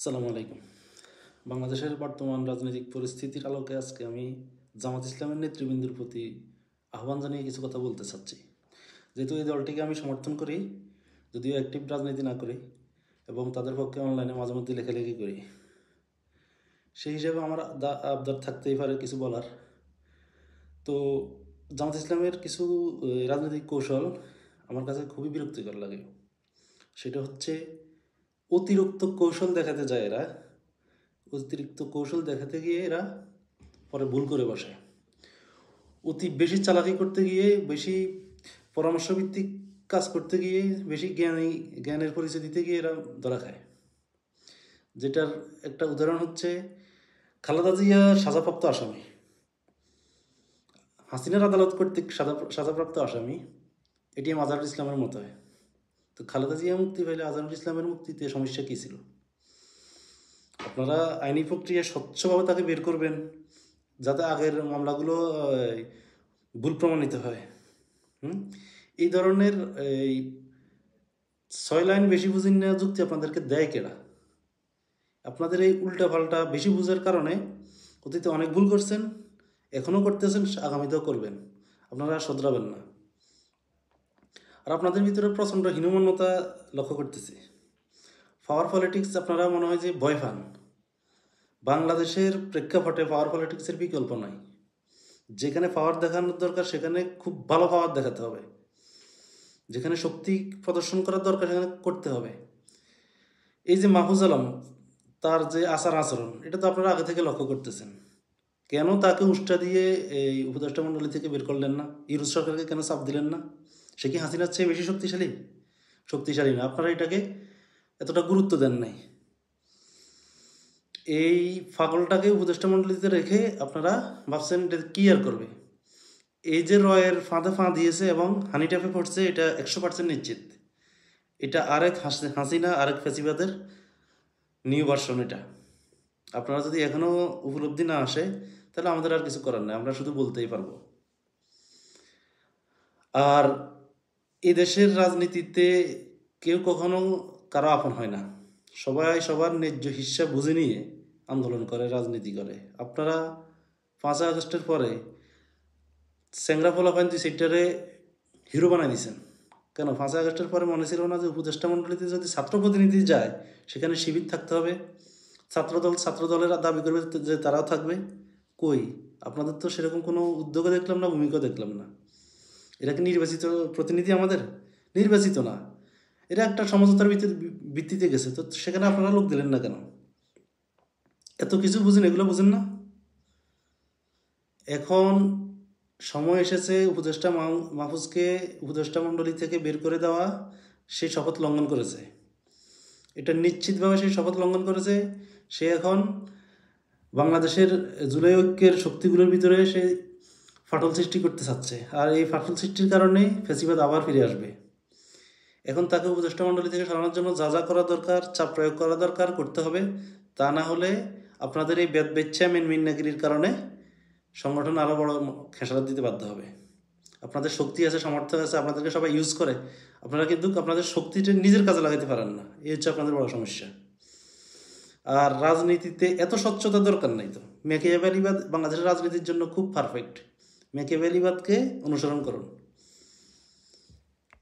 আসসালামু আলাইকুম। বাংলাদেশের বর্তমান রাজনৈতিক পরিস্থিতির আলোকে আজকে আমি জামাত ইসলামের নেতৃবৃন্দের প্রতি আহ্বান জানিয়ে কিছু কথা বলতে চাচ্ছি। যেহেতু এই দলটিকে আমি সমর্থন করি, যদিও অ্যাক্টিভ রাজনীতি না করি এবং তাদের পক্ষে অনলাইনে মাঝে মধ্যে লেখালেখি করি, সেই হিসেবে আমার আবদার থাকতেই পারে কিছু বলার। তো জামাত ইসলামের কিছু রাজনৈতিক কৌশল আমার কাছে খুবই বিরক্তিকর লাগে। সেটা হচ্ছে অতিরিক্ত কৌশল দেখাতে যায় এরা। অতিরিক্ত কৌশল দেখাতে গিয়ে এরা পরে ভুল করে বসে। অতি বেশি চালাকি করতে গিয়ে, বেশি পরামর্শভিত্তিক কাজ করতে গিয়ে, বেশি জ্ঞানের পরিচয় দিতে গিয়ে এরা ধরা খায়। যেটার একটা উদাহরণ হচ্ছে খালেদা জিয়া সাজাপ্রাপ্ত আসামি, হাসিনার আদালত কর্তৃক সাজাপ্রাপ্ত আসামি। এটি আজহারুল ইসলামের মতো হয়। তো খালেদা জিয়া মুক্তি পাইলে আজহারুল ইসলামের মুক্তিতে সমস্যা কী ছিল? আপনারা আইনি প্রক্রিয়া স্বচ্ছভাবে তাকে বের করবেন, যাতে আগের মামলাগুলো ভুল প্রমাণিত হয়। এই ধরনের এই 6 লাইন বেশি বুঝিন না যুক্তি আপনাদেরকে দেয় কেডা? আপনাদের এই উল্টাপাল্টা বেশি বুঝার কারণে অতীতে অনেক ভুল করছেন, এখনও করতেছেন, আগামীতেও করবেন। আপনারা শোধরাবেন না। আর আপনাদের ভিতরে প্রচণ্ড হীনমন্যতা লক্ষ্য করতেছি। পাওয়ার পলিটিক্স আপনারা মনে হয় যে ভয় পান। বাংলাদেশের প্রেক্ষাপটে পাওয়ার পলিটিক্সের বিকল্প নাই। যেখানে পাওয়ার দেখানোর দরকার সেখানে খুব ভালো পাওয়ার দেখাতে হবে, যেখানে শক্তি প্রদর্শন করার দরকার সেখানে করতে হবে। এই যে মাহফুজ আলম, তার যে আচার আচরণ, এটা তো আপনারা আগে থেকে লক্ষ্য করতেছেন। কেন তাকে উষ্টা দিয়ে এই উপদেষ্টা মণ্ডলী থেকে বের করলেন না? ইউনূস সরকারকে কেন চাপ দিলেন না? সে কি হাসিনার চেয়ে বেশি শক্তিশালী? শক্তিশালী না। আপনারা এটাকে এতটা গুরুত্ব দেন নাই। এই ফাগলটাকে উপদেষ্টা মণ্ডলীতে রেখে আপনারা ভাবছেন এটা কি আর করবে। এই যে রয়ের ফাঁদে ফাঁ দিয়েছে এবং হানি ট্যাপে পড়ছে, এটা 100% নিশ্চিত। এটা আরেক হাসিনা, আরেক ফেসিবাদের নিউ ভার্সন। এটা আপনারা যদি এখনও উপলব্ধি না আসে, তাহলে আমাদের আর কিছু করার নেই, আমরা শুধু বলতেই পারবো। আর এই দেশের রাজনীতিতে কেউ কখনো কারো আপন হয় না। সবাই সবার ন্যায্য হিস্সা বুঝে নিয়ে আন্দোলন করে, রাজনীতি করে। আপনারা 5 আগস্টের পরে স্যাংরা ফলাফাইন সেক্টরে হিরো বানাই দিয়েছেন। কেন 5 আগস্টের পরে মনে ছিল না যে উপদেষ্টা মণ্ডলীতে যদি ছাত্র প্রতিনিধি যায় সেখানে শিবির থাকতে হবে, ছাত্রদলের দাবি করবে যে তারাও থাকবে? কই, আপনাদের তো সেরকম কোনো উদ্যোগও দেখলাম না, ভূমিকাও দেখলাম না। এরা কি নির্বাচিত প্রতিনিধি? আমাদের নির্বাচিত না, এরা একটা সমঝোতার ভিত্তিতে গেছে। তো সেখানে আপনারা লোক দিলেন না কেন? এত কিছু বুঝেন, এগুলো বুঝেন না? এখন সময় এসেছে উপদেষ্টা মাহফুজকে উপদেষ্টা মণ্ডলী থেকে বের করে দেওয়া। সে শপথ লঙ্ঘন করেছে, এটা নিশ্চিতভাবে সে শপথ লঙ্ঘন করেছে। সে এখন বাংলাদেশের জুলাই ঐক্যের শক্তিগুলোর ভিতরে সে ফাটল সৃষ্টি করতে চাচ্ছে। আর এই ফাটল সৃষ্টির কারণেই ফ্যাসিবাদ আবার ফিরে আসবে। এখন তাকে উপদেষ্টা মণ্ডলী থেকে সরানোর জন্য যা যা করা দরকার, চাপ প্রয়োগ করা দরকার, করতে হবে। তা না হলে আপনাদের এই বেচ্চা মিননাগিরির কারণে সংগঠন আরও বড় খেসারত দিতে বাধ্য হবে। আপনাদের শক্তি আছে, সামর্থ্য আছে, আপনাদেরকে সবাই ইউজ করে। আপনারা কিন্তু আপনাদের শক্তিটা নিজের কাজে লাগাতে পারেন না। এই হচ্ছে আপনাদের বড় সমস্যা। আর রাজনীতিতে এত স্বচ্ছতা দরকার নাই তো। ম্যাকিয়াভেলিবাদ বাংলাদেশের রাজনীতির জন্য খুব পারফেক্ট। ম্যাকিয়াভেলিবাদকে অনুসরণ করুন।